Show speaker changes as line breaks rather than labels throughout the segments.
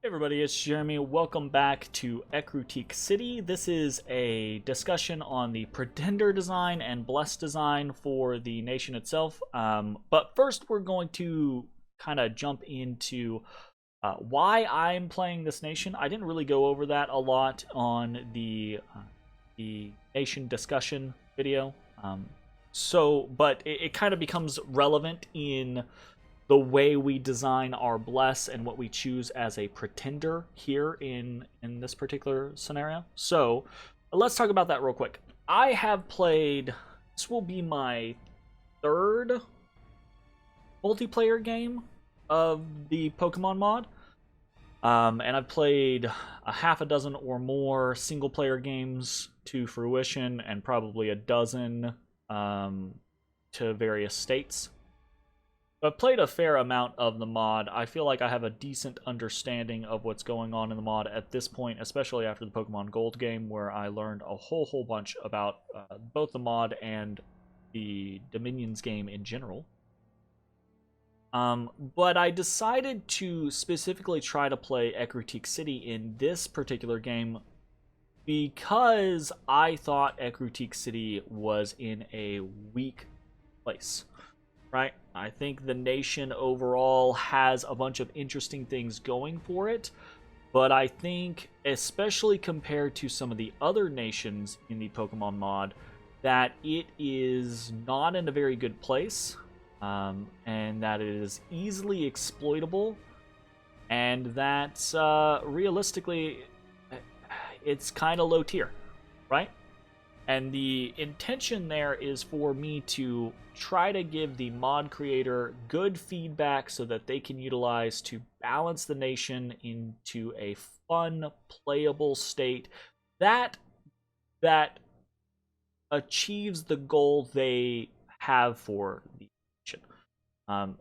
Everybody, it's Jeremy. Welcome back to Ecruteak City. This is a discussion on the Pretender design and Blessed design for the nation itself. But first, we're going to kind of jump into why I'm playing this nation. I didn't really go over that a lot on the nation discussion video. But it kind of becomes relevant in the way we design our bless and what we choose as a pretender here in this particular scenario. So let's talk about that real quick. I have played, this will be my third multiplayer game of the Pokemon mod. And I've played a half a dozen or more single player games to fruition and probably a dozen to various states. I've played a fair amount of the mod. I feel like I have a decent understanding of what's going on in the mod at this point, especially after the Pokemon Gold game, where I learned a whole bunch about both the mod and the Dominions game in general. But I decided to specifically try to play Ecruteak City in this particular game because I thought Ecruteak City was in a weak place. Right? I think the nation overall has a bunch of interesting things going for it, but I think, especially compared to some of the other nations in the Pokemon mod, that it is not in a very good place, and that it is easily exploitable, and that realistically, it's kind of low tier, right? And the intention there is for me to try to give the mod creator good feedback so that they can utilize to balance the nation into a fun, playable state that achieves the goal they have for the nation.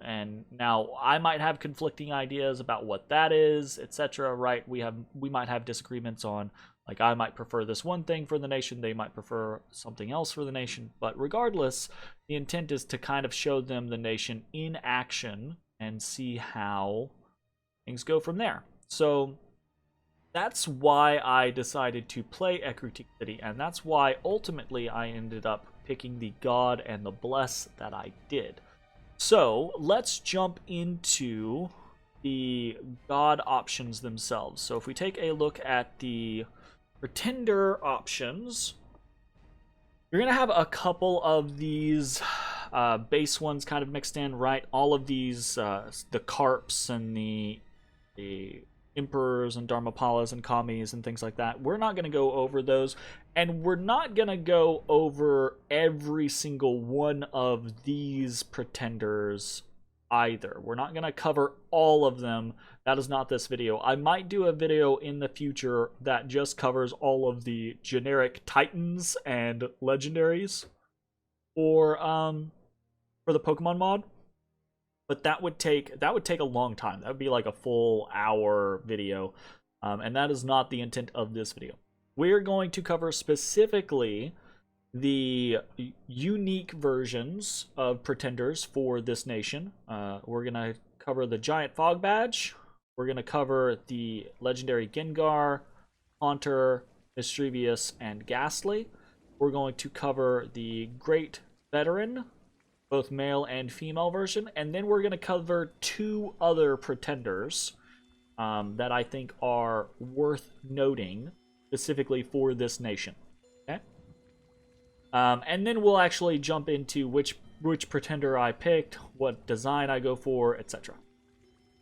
And now I might have conflicting ideas about what that is, etc. Right? We might have disagreements on, like, I might prefer this one thing for the nation, they might prefer something else for the nation. But regardless, the intent is to kind of show them the nation in action and see how things go from there. So that's why I decided to play Ecruteak City, and that's why ultimately I ended up picking the God and the Bless that I did. So let's jump into the God options themselves. So if we take a look at the Pretender options, you're going to have a couple of these base ones kind of mixed in, right? All of these, the Carps and the Emperors and Dharmapalas and Kamis and things like that. We're not going to go over those, and we're not going to go over every single one of these Pretenders either. We're not going to cover all of them. That is not this video. I might do a video in the future that just covers all of the generic Titans and Legendaries for the Pokemon mod. But that would take a long time. That would be like a full hour video. And that is not the intent of this video. We're going to cover specifically the unique versions of Pretenders for this nation. We're going to cover the Giant Fog Badge. We're going to cover the legendary Gengar, Haunter, Mischief, and Ghastly. We're going to cover the Great Veteran, both male and female version. And then we're going to cover two other Pretenders that I think are worth noting specifically for this nation. Okay? And then we'll actually jump into which Pretender I picked, what design I go for, etc.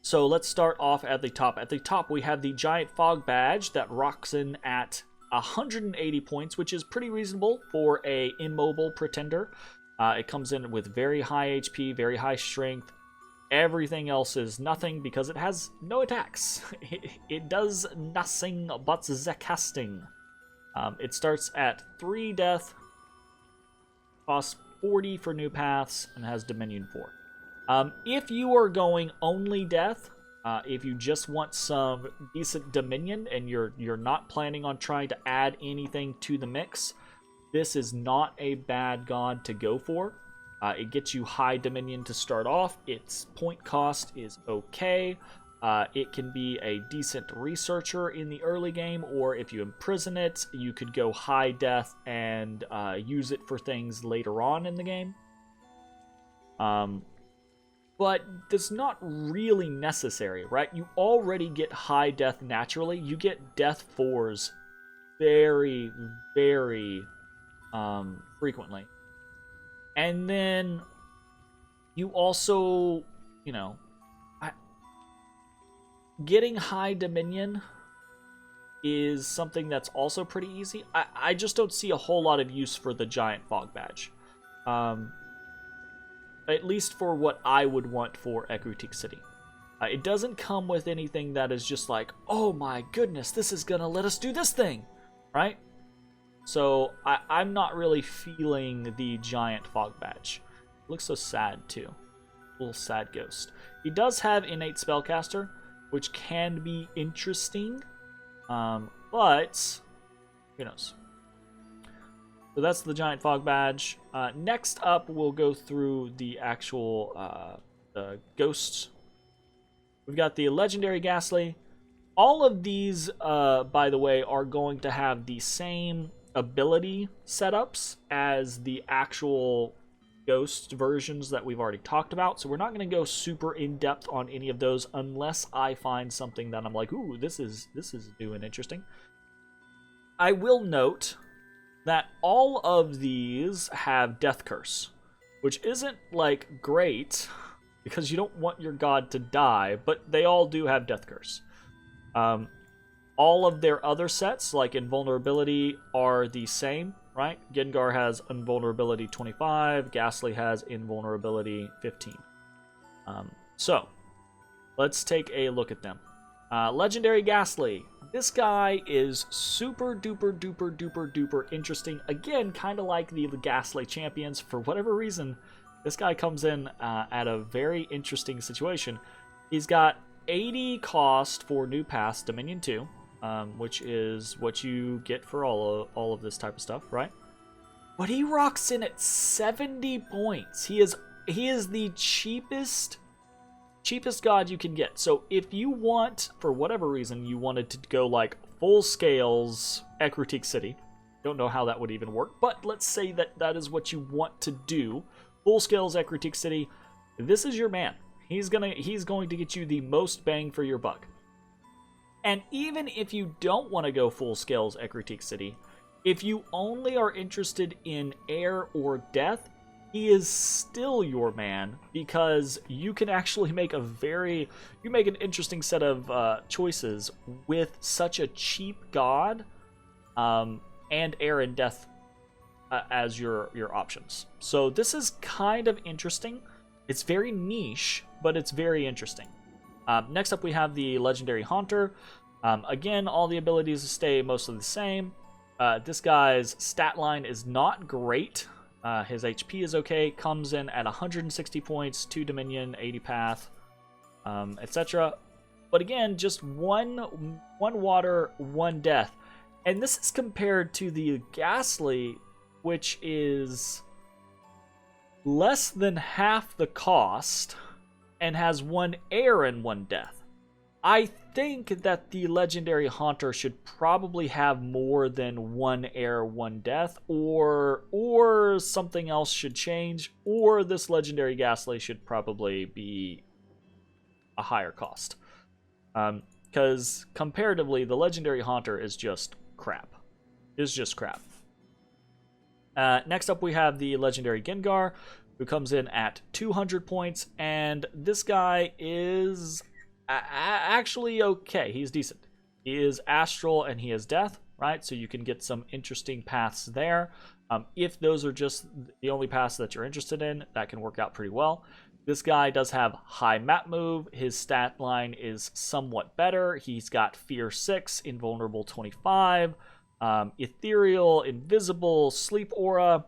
So let's start off at the top. At the top, we have the Giant Fog Badge that rocks in at 180 points, which is pretty reasonable for a immobile Pretender. It comes in with very high HP, very high strength. Everything else is nothing because it has no attacks. It does nothing but the casting. It starts at 3 death, costs 40 for new paths, and has Dominion 4. If you are going only death, if you just want some decent Dominion and you're not planning on trying to add anything to the mix, this is not a bad god to go for. It gets you high Dominion to start off. Its point cost is okay. it can be a decent researcher in the early game, or if you imprison it, you could go high death and use it for things later on in the game. But that's not really necessary, right? You already get high death naturally. You get death 4s very, very frequently. And then you also, you know, getting high Dominion is something that's also pretty easy. I just don't see a whole lot of use for the Giant Fog Badge. At least for what I would want for Ecruteak City. It doesn't come with anything that is just like, oh my goodness, this is gonna let us do this thing, right? So I'm not really feeling the Giant Fog Badge. It looks so sad too. Little sad ghost. He does have innate spellcaster, which can be interesting, but who knows? So that's the Giant Fog Badge. Next up, we'll go through the actual the ghosts. We've got the Legendary Ghastly. All of these, by the way, are going to have the same ability setups as the actual ghost versions that we've already talked about. So we're not going to go super in-depth on any of those unless I find something that I'm like, ooh, this is new and interesting. I will note that all of these have Death Curse, which isn't, like, great, because you don't want your god to die, but they all do have Death Curse. All of their other sets, like Invulnerability, are the same, right? Gengar has Invulnerability 25, Ghastly has Invulnerability 15. So, let's take a look at them. Legendary Ghastly. This guy is super duper duper duper duper interesting. Again, kind of like the Ghastly champions. For whatever reason, this guy comes in at a very interesting situation. He's got 80 cost for New Pass Dominion 2, which is what you get for all of this type of stuff, right? But he rocks in at 70 points. He is the cheapest god you can get. So if you want, for whatever reason, you wanted to go like full scales Ecruteak City, don't know how that would even work, but let's say that is what you want to do, full scales Ecruteak City, this is your man. He's going to get you the most bang for your buck. And even if you don't want to go full scales Ecruteak City, if you only are interested in air or death, he is still your man, because you can actually make an interesting set of choices with such a cheap god, and air and death as your options. So this is kind of interesting. It's very niche, but it's very interesting. Next up, we have the Legendary Haunter. Again, all the abilities stay mostly the same. This guy's stat line is not great. His HP is okay, comes in at 160 points, 2 Dominion, 80 Path, etc. But again, just one water, 1 death. And this is compared to the Ghastly, which is less than half the cost and has 1 air and 1 death. I think that the Legendary Haunter should probably have more than 1 air, 1 death, or something else should change, or this Legendary Ghastly should probably be a higher cost. Because comparatively, the Legendary Haunter is just crap. It's just crap. Next up, we have the Legendary Gengar, who comes in at 200 points, and this guy is actually okay. He's decent. He is astral and he is death, right? So you can get some interesting paths there. If those are just the only paths that you're interested in, that can work out pretty well. This guy does have high map move. His stat line is somewhat better. He's got Fear 6, Invulnerable 25, Ethereal, Invisible, Sleep Aura.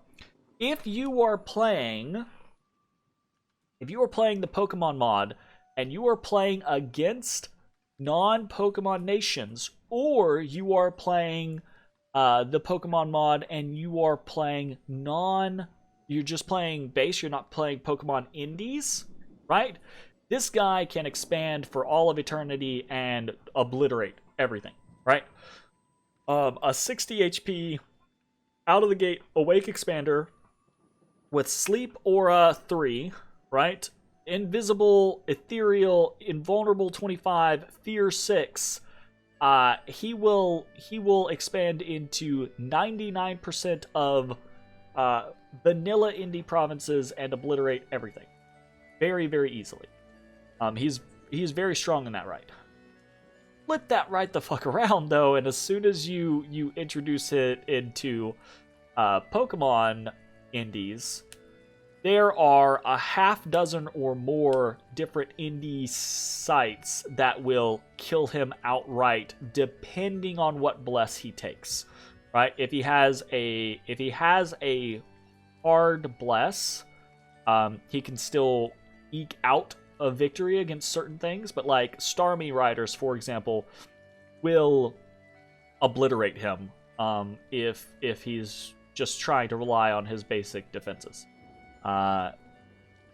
If you are playing the Pokemon mod, and you are playing against non-Pokemon nations, or you are playing the Pokemon mod and you are playing you're just playing base, you're not playing Pokemon indies, right? This guy can expand for all of eternity and obliterate everything, right? A 60 HP out of the gate awake expander with sleep aura 3, right? Invisible, ethereal, invulnerable 25, fear 6. He will expand into 99% of vanilla indie provinces and obliterate everything very, very easily. He's very strong in that right. Flip that right the fuck around though, and as soon as you introduce it into Pokemon indies, there are a half dozen or more different indie sites that will kill him outright, depending on what bless he takes. Right? If he has a hard bless, he can still eke out a victory against certain things, but like Starmie Riders, for example, will obliterate him if he's just trying to rely on his basic defenses.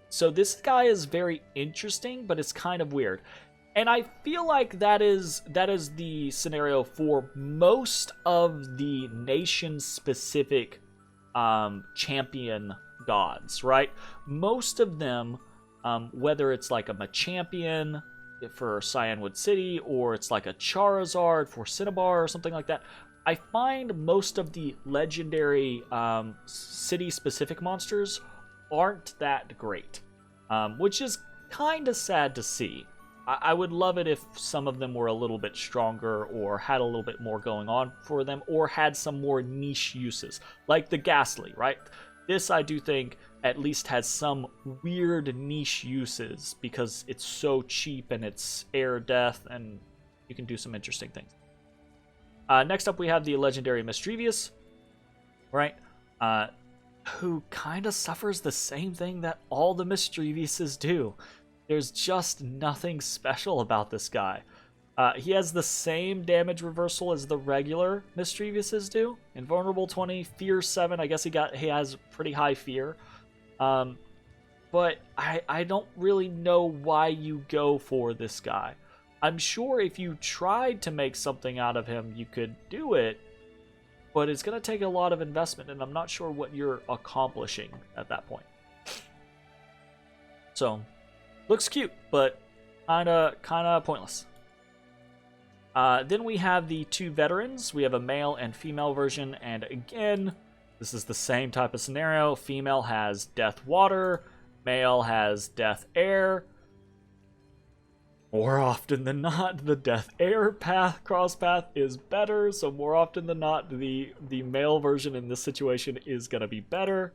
So this guy is very interesting, but it's kind of weird. And I feel like that is the scenario for most of the nation-specific champion gods, right? Most of them, whether it's like a Machampion for Cyanwood City, or it's like a Charizard for Cinnabar or something like that, I find most of the legendary city-specific monsters aren't that great, which is kind of sad to see. I would love it if some of them were a little bit stronger or had a little bit more going on for them or had some more niche uses, like the Ghastly, right? This, I do think, at least has some weird niche uses because it's so cheap and it's air death and you can do some interesting things. Next up, we have the legendary Mischief, right? Who kind of suffers the same thing that all the Mischiefs do. There's just nothing special about this guy. He has the same damage reversal as the regular Mischiefs do. Invulnerable 20, fear 7. I guess he has pretty high fear. But I don't really know why you go for this guy. I'm sure if you tried to make something out of him, you could do it. But it's going to take a lot of investment, and I'm not sure what you're accomplishing at that point. So, looks cute, but kind of pointless. Then we have the two veterans. We have a male and female version, and again, this is the same type of scenario. Female has death water, male has death air. More often than not, the death air cross path is better, so more often than not, the male version in this situation is going to be better.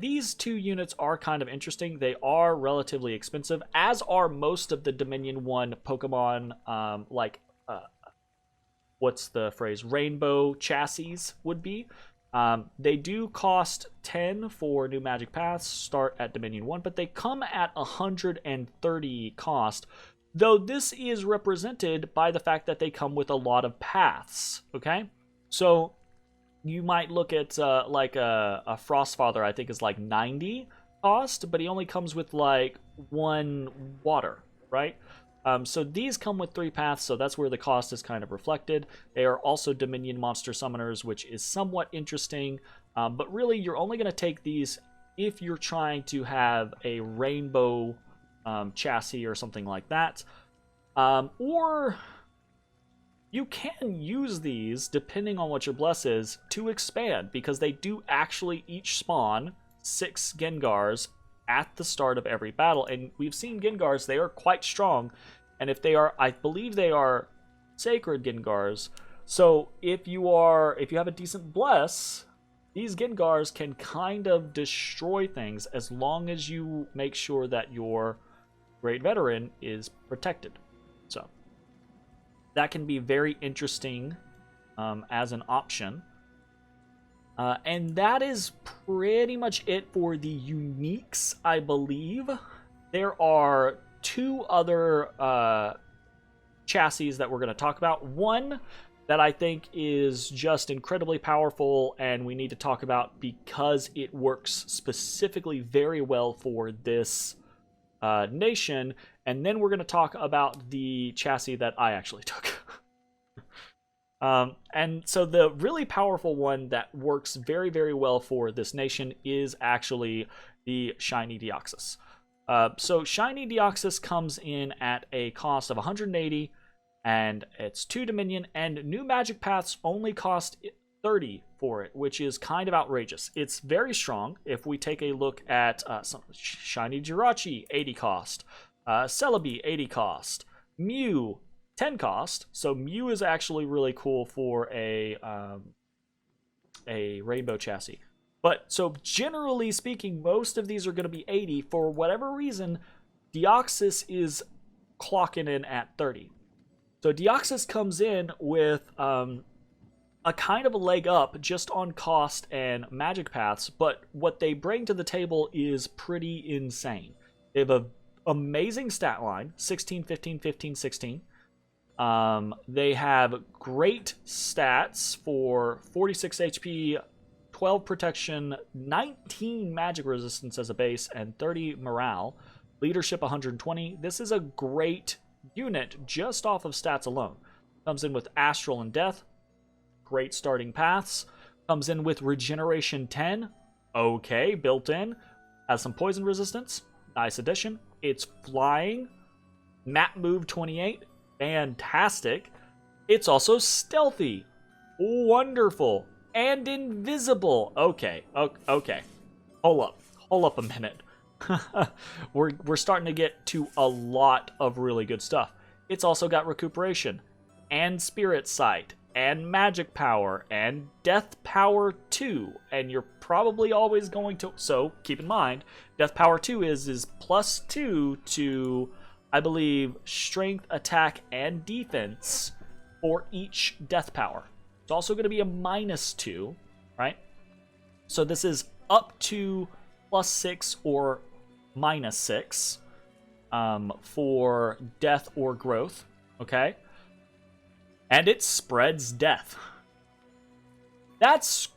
These two units are kind of interesting. They are relatively expensive, as are most of the Dominion 1 Pokemon, what's the phrase? Rainbow chassis would be. They do cost 10 for new Magic Paths, start at Dominion 1, but they come at 130 cost, though this is represented by the fact that they come with a lot of paths, okay? So you might look at like a Frostfather, I think is like 90 cost, but he only comes with like 1 water, right? So these come with 3 paths, so that's where the cost is kind of reflected. They are also Dominion Monster Summoners, which is somewhat interesting, but really you're only going to take these if you're trying to have a rainbow chassis or something like that. Or you can use these, depending on what your bless is, to expand, because they do actually each spawn 6 Gengars at the start of every battle, and we've seen Gengars, they are quite strong, and if they are, I believe they are sacred Gengars, so if you have a decent bless, these Gengars can kind of destroy things as long as you make sure that your great veteran is protected. So that can be very interesting as an option. And that is pretty much it for the uniques, I believe. There are 2 other chassis that we're going to talk about. One that I think is just incredibly powerful and we need to talk about because it works specifically very well for this nation, and then we're going to talk about the chassis that I actually took. And so the really powerful one that works very, very well for this nation is actually the Shiny Deoxys. So Shiny Deoxys comes in at a cost of 180, and it's 2 Dominion, and new magic paths only cost 30 for it, which is kind of outrageous. It's very strong. If we take a look at some Shiny Jirachi, 80 cost, Celebi, 80 cost, Mew, 10 cost. So Mew is actually really cool for a rainbow chassis. But so generally speaking, most of these are going to be 80. For whatever reason, Deoxys is clocking in at 30. So Deoxys comes in with a kind of a leg up just on cost and magic paths, but what they bring to the table is pretty insane. They have an amazing stat line, 16, 15, 15, 16. They have great stats for 46 HP, 12 protection, 19 magic resistance as a base, and 30 morale. Leadership 120. This is a great unit just off of stats alone. Comes in with Astral and Death. Great starting paths. Comes in with Regeneration 10. Okay, built in. Has some poison resistance. Nice addition. It's flying. Map move 28. Fantastic. It's also stealthy. Wonderful. And invisible. Okay. Hold up a minute. We're starting to get to a lot of really good stuff. It's also got recuperation and spirit sight and magic power and death power 2, and you're probably always going to, so keep in mind, death power 2 is +2 to, I believe, strength, attack, and defense for each death power. It's also going to be a -2, right? So this is up to +6 or -6 for death or growth, okay? And it spreads death. That's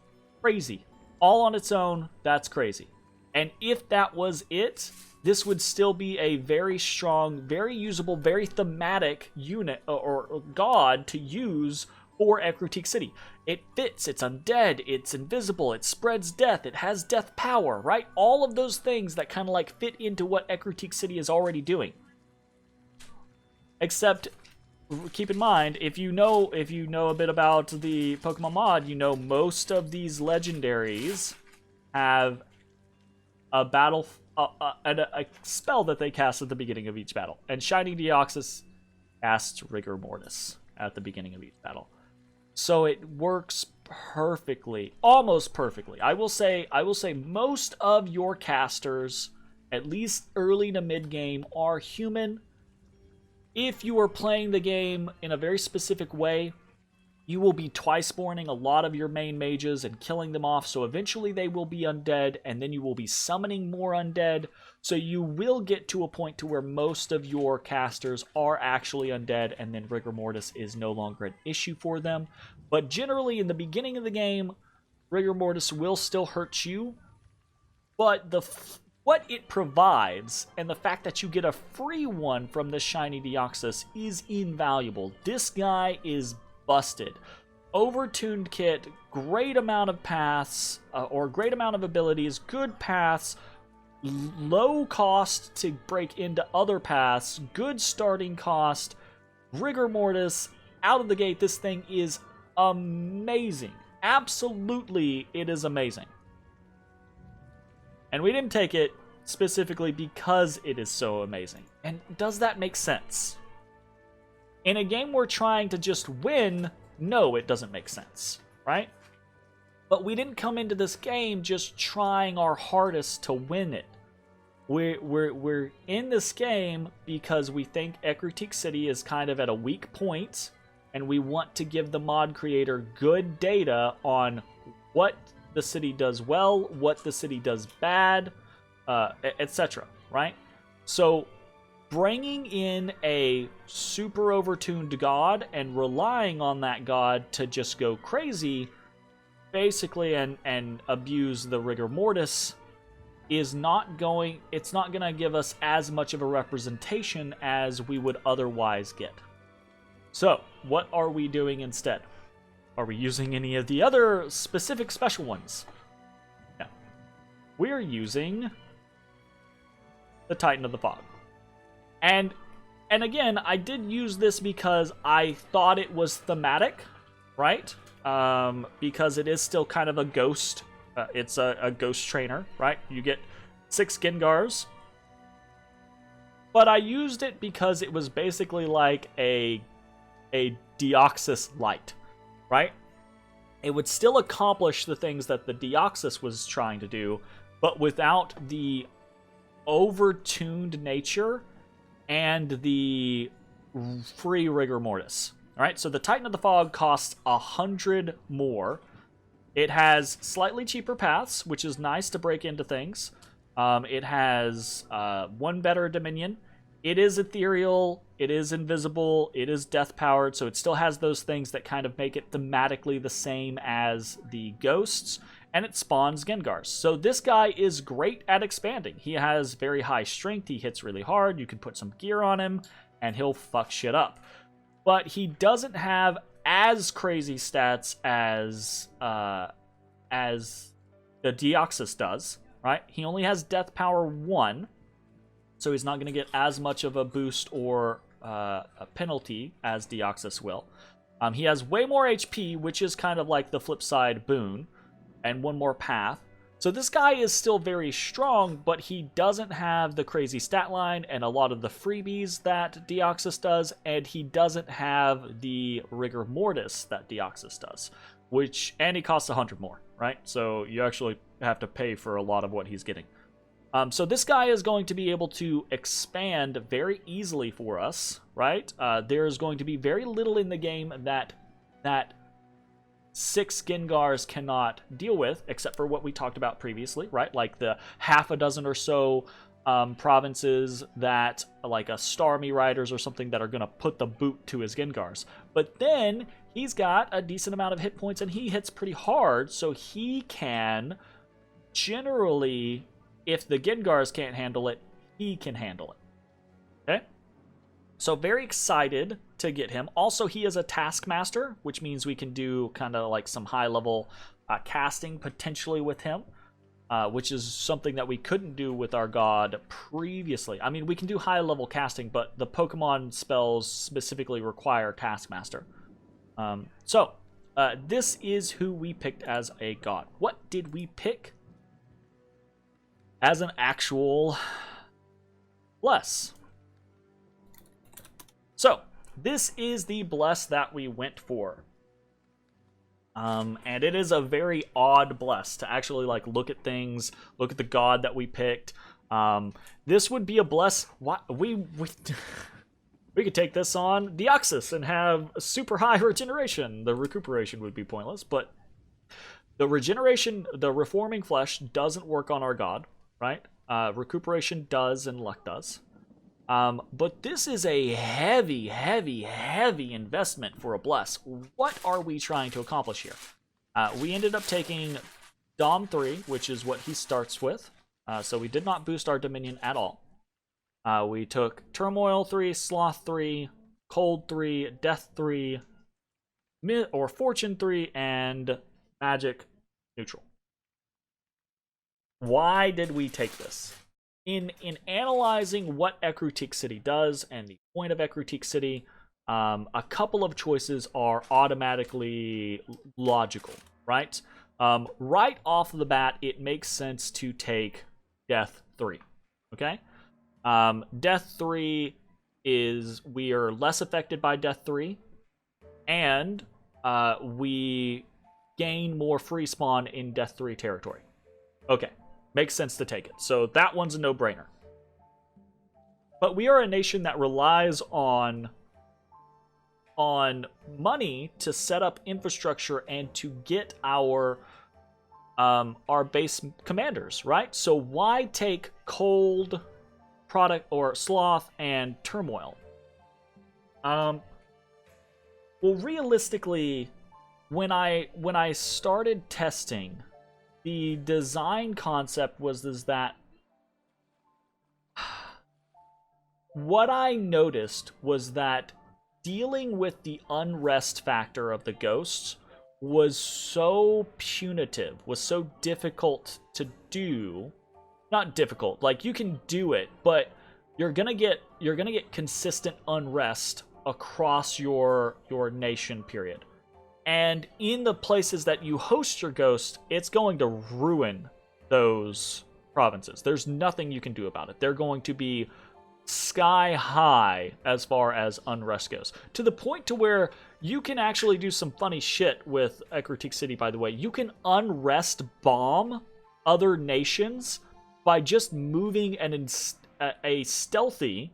crazy. All on its own, that's crazy. And if that was it, this would still be a very strong, very usable, very thematic unit or god to use for Ecruteak City. It fits, it's undead, it's invisible, it spreads death, it has death power, right? All of those things that kind of like fit into what Ecruteak City is already doing. Except, keep in mind, if you know a bit about the Pokemon mod, you know most of these legendaries have a battle, a spell that they cast at the beginning of each battle. And Shiny Deoxys casts Rigor Mortis at the beginning of each battle. So it works perfectly, almost perfectly. I will say most of your casters, at least early to mid game, are human. If you are playing the game in a very specific way, you will be twice spawning a lot of your main mages and killing them off, so eventually they will be undead, and then you will be summoning more undead, so you will get to a point to where most of your casters are actually undead, and then Rigor Mortis is no longer an issue for them. But generally, in the beginning of the game, Rigor Mortis will still hurt you, but what it provides, and the fact that you get a free one from the Shiny Deoxys is invaluable. This guy is busted. Overtuned kit, great amount of paths, or great amount of abilities, good paths, low cost to break into other paths, good starting cost, Rigor Mortis, out of the gate, this thing is amazing. Absolutely, it is amazing. And we didn't take it specifically because it is so amazing. And does that make sense? In a game we're trying to just win, no, it doesn't make sense, right? But we didn't come into this game just trying our hardest to win it. We're in this game because we think Ecruteak City is kind of at a weak point, and we want to give the mod creator good data on what the city does well, what the city does bad, etc., right? So bringing in a super overtuned god and relying on that god to just go crazy, basically, and abuse the Rigor Mortis, is not going, it's not going to give us as much of a representation as we would otherwise get. So, what are we doing instead? Are we using any of the other specific special ones? No. We're using the Titan of the Fog. And again, I did use this because I thought it was thematic, right? Because it is still kind of a ghost. It's a ghost trainer, right? You get 6 Gengars. But I used it because it was basically like a Deoxys light, right? It would still accomplish the things that the Deoxys was trying to do, but without the over-tuned nature and the free rigor mortis. All right, so the Titan of the Fog costs 100 more. It has slightly cheaper paths, which is nice to break into things. It has 1 better Dominion. It is ethereal, it is invisible, it is death-powered, so it still has those things that kind of make it thematically the same as the ghosts, and it spawns Gengars. So this guy is great at expanding. He has very high strength, he hits really hard, you can put some gear on him, and he'll fuck shit up. But he doesn't have as crazy stats as the Deoxys does, right? He only has death power 1, so he's not going to get as much of a boost or a penalty as Deoxys will. He has way more HP, which is kind of like the flip side boon, and 1 more path. So this guy is still very strong, but he doesn't have the crazy stat line and a lot of the freebies that Deoxys does, and he doesn't have the rigor mortis that Deoxys does, and he costs 100 more, right? So you actually have to pay for a lot of what he's getting. So this guy is going to be able to expand very easily for us, right? There's going to be very little in the game that 6 Gengars cannot deal with, except for what we talked about previously, right? Like the half a dozen or so provinces that, like a Starmie Riders or something, that are going to put the boot to his Gengars. But then he's got a decent amount of hit points, and he hits pretty hard, so he can generally, if the Gengars can't handle it, he can handle it. Okay? So very excited to get him. Also, he is a Taskmaster, which means we can do kind of like some high-level casting potentially with him, which is something that we couldn't do with our god previously. I mean, we can do high-level casting, but the Pokemon spells specifically require Taskmaster. So this is who we picked as a god. What did we pick as an actual bless? So, this is the bless that we went for. And it is a very odd bless to actually like look at things, look at the god that we picked. This would be a bless. We could take this on Deoxys and have super high regeneration. The recuperation would be pointless, but the regeneration, the reforming flesh, doesn't work on our god, right? Recuperation does and luck does. But this is a heavy, heavy, heavy investment for a bless. What are we trying to accomplish here? We ended up taking Dom 3, which is what he starts with. So we did not boost our Dominion at all. We took Turmoil 3, Sloth 3, Cold 3, Death 3, or Fortune 3, and Magic neutral. Why did we take this? In analyzing what Ecruteak City does and the point of Ecruteak City, a couple of choices are automatically logical, right? Right off the bat, it makes sense to take Death 3, okay? Death 3 is, we are less affected by Death 3, and we gain more free spawn in Death 3 territory. Okay. Makes sense to take it. So that one's a no-brainer. But we are a nation that relies on money to set up infrastructure and to get our base commanders, right? So why take Cold, Product, or Sloth and Turmoil? Well, realistically, when I started testing the design concept was is that what I noticed was that dealing with the unrest factor of the ghosts was so punitive, was so difficult to do. Not difficult, like you can do it, but you're gonna get consistent unrest across your nation period. And in the places that you host your ghost, it's going to ruin those provinces. There's nothing you can do about it. They're going to be sky high as far as unrest goes, to the point to where you can actually do some funny shit with Ecruteak City. By the way, you can unrest bomb other nations by just moving a stealthy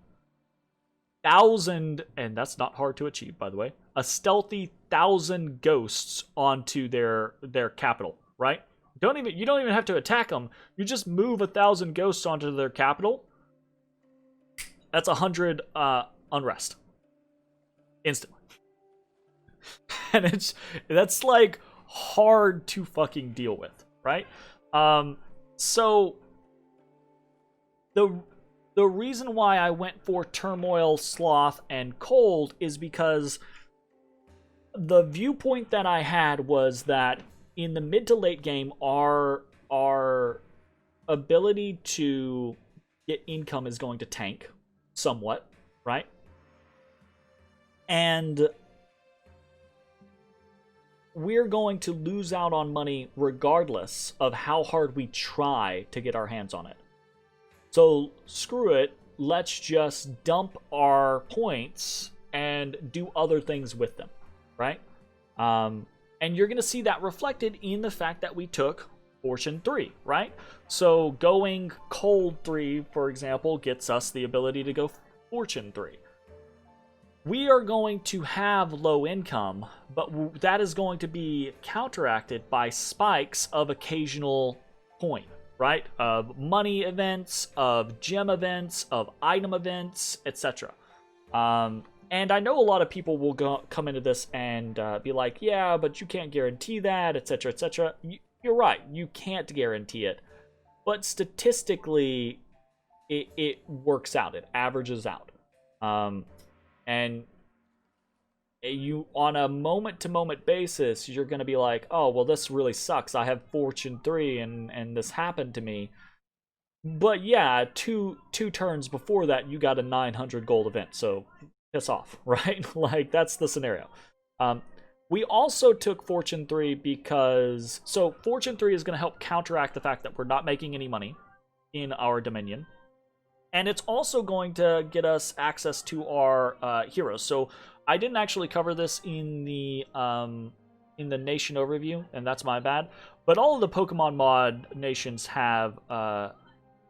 1,000, and that's not hard to achieve, by the way, a stealthy 1,000 ghosts onto their capital, right? You don't even have to attack them. You just move 1,000 ghosts onto their capital. That's 100 unrest instantly. And that's like hard to fucking deal with, right? So the reason why I went for Turmoil, Sloth, and Cold is because the viewpoint that I had was that in the mid to late game, our ability to get income is going to tank somewhat, right? And we're going to lose out on money regardless of how hard we try to get our hands on it. So screw it, let's just dump our points and do other things with them, right? And you're going to see that reflected in the fact that we took Fortune 3, right? So going Cold 3, for example, gets us the ability to go Fortune 3. We are going to have low income, but that is going to be counteracted by spikes of occasional coin, right? Of money events, of gem events, of item events, etc. And I know a lot of people will come into this and be like, yeah, but you can't guarantee that, etc., etc. You're right, you can't guarantee it. But statistically, it works out. It averages out. And you, on a moment-to-moment basis, you're going to be like, oh, well, this really sucks. I have Fortune 3 and this happened to me. But yeah, two turns before that, you got a 900 gold event. So piss off, right? Like, that's the scenario. We also took Fortune 3 because... So Fortune 3 is going to help counteract the fact that we're not making any money in our Dominion. And it's also going to get us access to our heroes. So I didn't actually cover this in the nation overview, and that's my bad. But all of the Pokemon mod nations have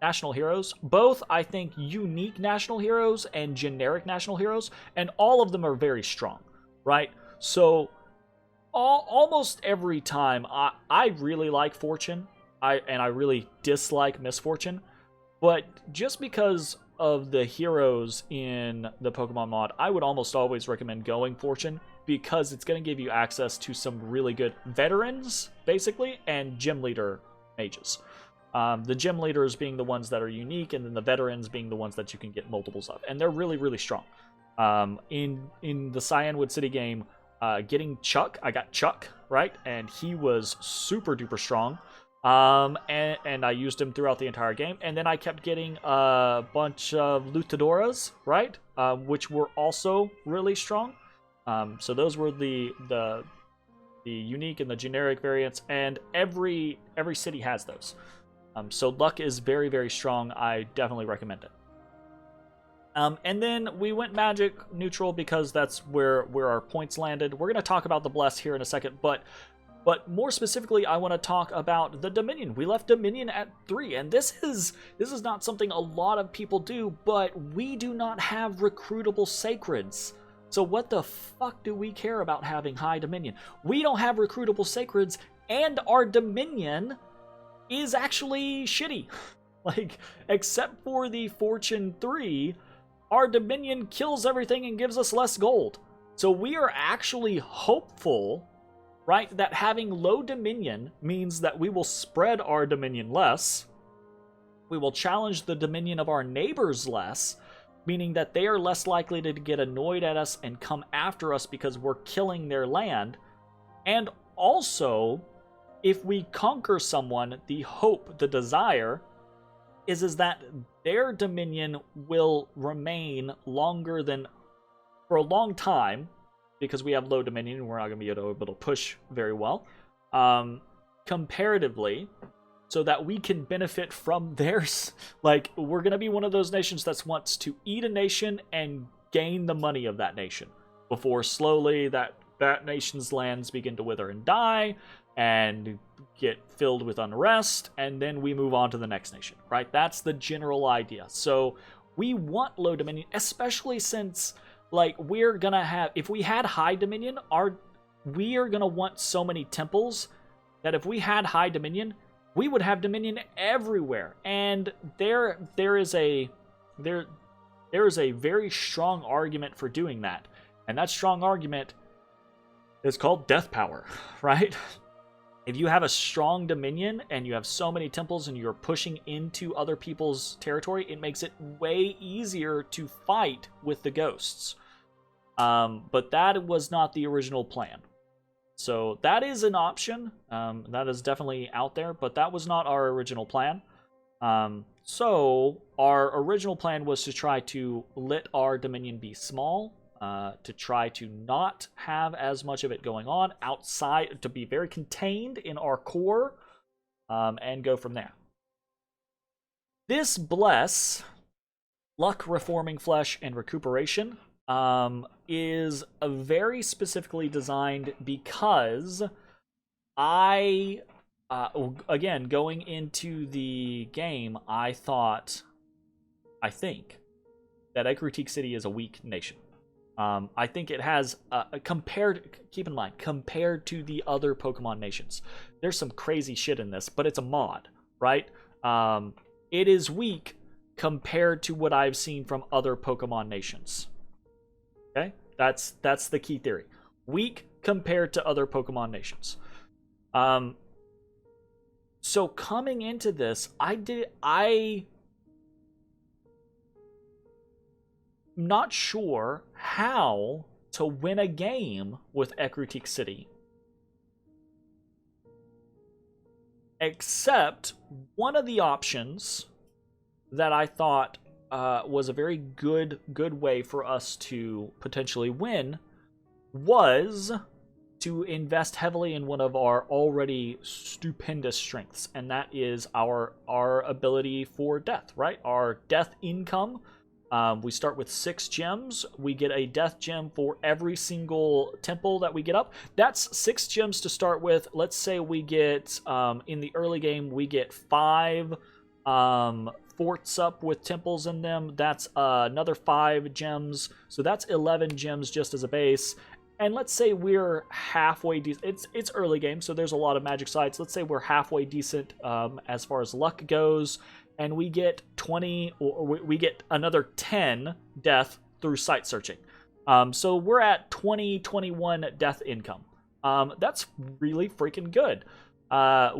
national heroes. Both, I think, unique national heroes and generic national heroes. And all of them are very strong, right? So almost every time, I really like Fortune. And I really dislike Misfortune. But just because of the heroes in the Pokemon mod, I would almost always recommend going Fortune, because it's going to give you access to some really good veterans, basically, and gym leader mages. The gym leaders being the ones that are unique, and then the veterans being the ones that you can get multiples of. And they're really, really strong. In the Cyanwood City game, getting Chuck, I got Chuck, right? And he was super duper strong. And I used him throughout the entire game, and then I kept getting a bunch of Luchadoras, right? Which were also really strong. So those were the unique and the generic variants, and every city has those. So luck is very, very strong. I definitely recommend it. And then we went magic neutral because that's where our points landed. We're gonna talk about the bless here in a second, but more specifically, I want to talk about the Dominion. We left Dominion at 3, and this is not something a lot of people do, but we do not have recruitable sacreds. So what the fuck do we care about having high Dominion? We don't have recruitable sacreds, and our Dominion is actually shitty. Like, except for the Fortune 3, our Dominion kills everything and gives us less gold. So we are actually hopeful right? That having low dominion means that we will spread our dominion less. We will challenge the dominion of our neighbors less, meaning that they are less likely to get annoyed at us and come after us because we're killing their land. And also, if we conquer someone, the hope, the desire, is that their dominion will remain longer than, for a long time, because we have low dominion and we're not going to be able to push very well, comparatively, so that we can benefit from theirs. Like, we're going to be one of those nations that wants to eat a nation and gain the money of that nation before slowly that nation's lands begin to wither and die and get filled with unrest, and then we move on to the next nation, right? That's the general idea. So we want low dominion, especially since, like, we're gonna have, if we had high dominion, we are gonna want so many temples that if we had high dominion, we would have dominion everywhere. And there is a very strong argument for doing that, and that strong argument is called death power, right? If you have a strong dominion and you have so many temples and you're pushing into other people's territory, it makes it way easier to fight with the ghosts. But that was not the original plan. So that is an option. That is definitely out there, but that was not our original plan. So our original plan was to try to let our dominion be small, to try to not have as much of it going on outside, to be very contained in our core, and go from there. This bless, luck, reforming flesh, and recuperation, is very specifically designed because again, going into the game, I think that Ecruteak City is a weak nation. I think it has, keep in mind, compared to the other Pokemon nations, there's some crazy shit in this, but it's a mod, right? It is weak compared to what I've seen from other Pokemon nations. Okay? That's the key theory. Weak compared to other Pokemon nations. So coming into this, I'm not sure how to win a game with Ecruteak City, except one of the options that I thought was a very good way for us to potentially win was to invest heavily in one of our already stupendous strengths, and that is our ability for death, right? Our death income. We start with 6 gems. We get a death gem for every single temple that we get up. That's 6 gems to start with. Let's say we get, in the early game, we get 5 forts up with temples in them. That's another 5 gems. So that's 11 gems just as a base. And let's say we're halfway decent. It's early game, so there's a lot of magic sites. Let's say we're halfway decent as far as luck goes. And we get 20, or we get another 10 death through site searching. So we're at 21 death income. That's really freaking good.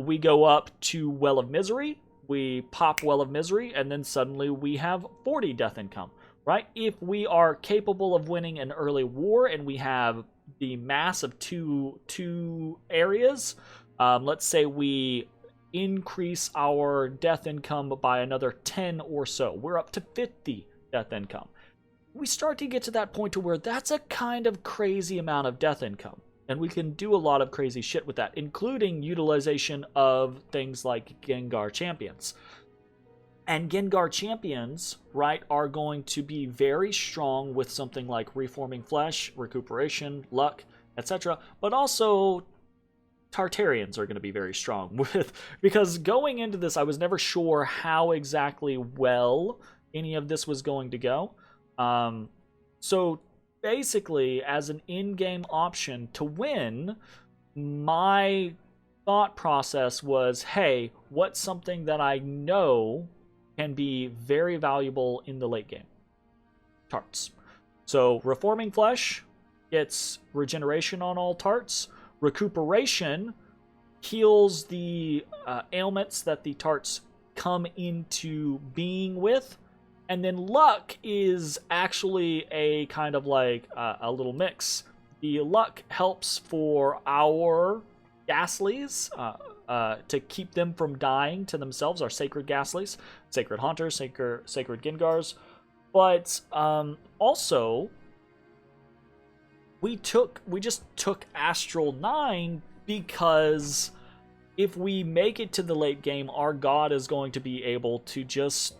We go up to Well of Misery. We pop Well of Misery, and then suddenly we have 40 death income, right? If we are capable of winning an early war and we have the mass of two areas, let's say we increase our death income by another 10 or so. We're up to 50 death income. We start to get to that point to where that's a kind of crazy amount of death income. And we can do a lot of crazy shit with that, including utilization of things like Gengar champions. And Gengar champions, right, are going to be very strong with something like reforming flesh, recuperation, luck, etc. But also Tartarians are going to be very strong with, because going into this, I was never sure how exactly well any of this was going to go. So basically, as an in-game option to win, my thought process was, hey, what's something that I know can be very valuable in the late game? Tarts. So reforming flesh gets regeneration on all tarts. Recuperation heals the ailments that the tarts come into being with. And then luck is actually a kind of like a little mix. The luck helps for our Ghastlies to keep them from dying to themselves, our sacred Ghastlies, sacred Haunters, sacred Gengars. But also, we just took Astral 9 because if we make it to the late game, our god is going to be able to just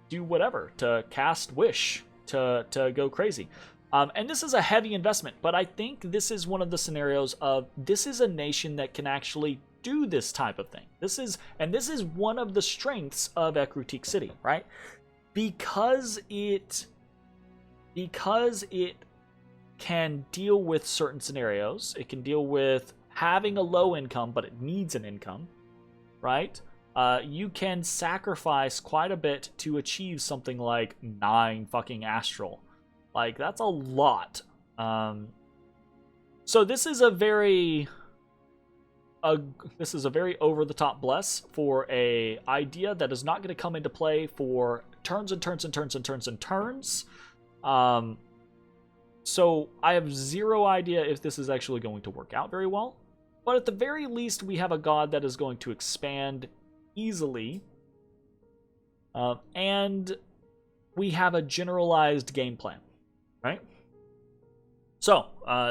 do whatever, to cast Wish, to go crazy. And this is a heavy investment, but I think this is one of the scenarios of this is a nation that can actually do this type of thing. This is one of the strengths of Ecruteak City, right? Because it can deal with certain scenarios. It can deal with having a low income, but it needs an income, right? You can sacrifice quite a bit to achieve something like 9 fucking Astral. Like, that's a lot. So this is a very over-the-top bless for a idea that is not going to come into play for turns and turns and turns and turns and turns. So I have zero idea if this is actually going to work out very well. But at the very least, we have a god that is going to expand easily. And we have a generalized game plan, right? So,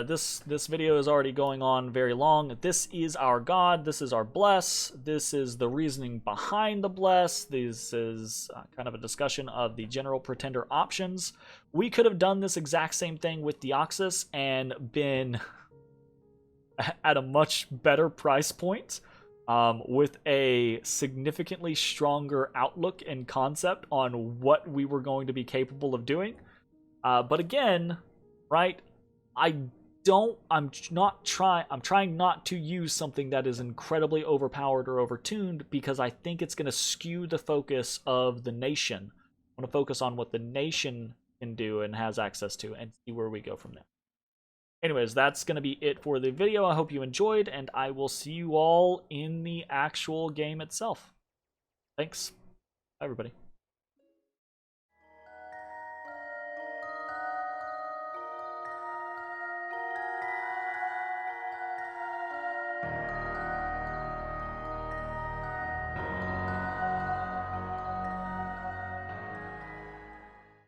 this video is already going on very long. This is our god. This is our bless. This is the reasoning behind the bless. This is kind of a discussion of the general pretender options. We could have done this exact same thing with Deoxys and been at a much better price point, with a significantly stronger outlook and concept on what we were going to be capable of doing. But again, right? I'm trying not to use something that is incredibly overpowered or overtuned because I think it's going to skew the focus of the nation. I want to focus on what the nation can do and has access to and see where we go from there. Anyways, that's going to be it for the video. I hope you enjoyed, and I will see you all in the actual game itself. Thanks. Bye, everybody.